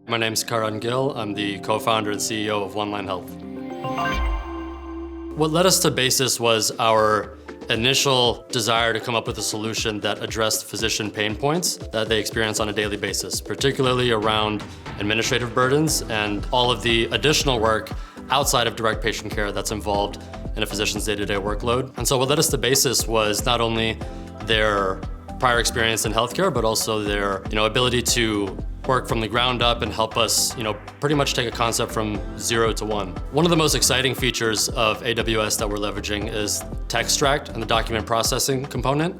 My name's Karan Gill. I'm the co-founder and CEO of OneLine Health. What led us to Basis was our initial desire to come up with a solution that addressed physician pain points that they experience on a daily basis, particularly around administrative burdens and all of the additional work outside of direct patient care that's involved in a physician's day-to-day workload. And so what led us to Basis was not only their prior experience in healthcare, but also their ability to work from the ground up and help us pretty much take a concept from 0 to 1. One of the most exciting features of AWS that we're leveraging is Textract and the document processing component,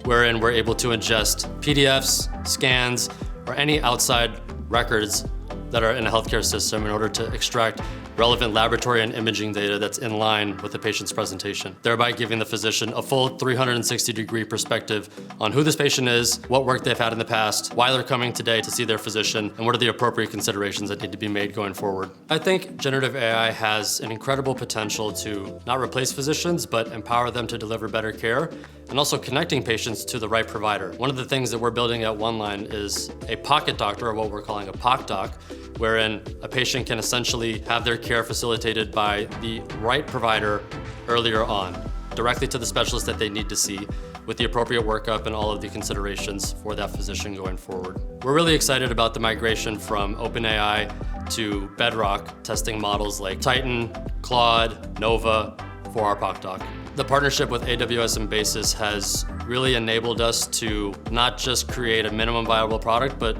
wherein we're able to ingest PDFs, scans, or any outside records that are in a healthcare system in order to extract relevant laboratory and imaging data that's in line with the patient's presentation, thereby giving the physician a full 360-degree perspective on who this patient is, what work they've had in the past, why they're coming today to see their physician, and what are the appropriate considerations that need to be made going forward. I think generative AI has an incredible potential to not replace physicians, but empower them to deliver better care, and also connecting patients to the right provider. One of the things that we're building at OneLine is a pocket doctor, or what we're calling a POC doc, wherein a patient can essentially have their care facilitated by the right provider earlier on, directly to the specialist that they need to see, with the appropriate workup and all of the considerations for that physician going forward. We're really excited about the migration from OpenAI to Bedrock, testing models like Titan, Claude, Nova for our POC doc. The partnership with AWS and Basis has really enabled us to not just create a minimum viable product, but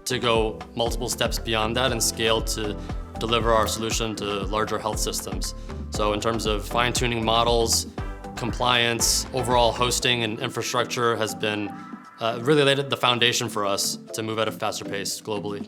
to go multiple steps beyond that and scale to deliver our solution to larger health systems. So in terms of fine-tuning models, compliance, overall hosting and infrastructure has been really laid the foundation for us to move at a faster pace globally.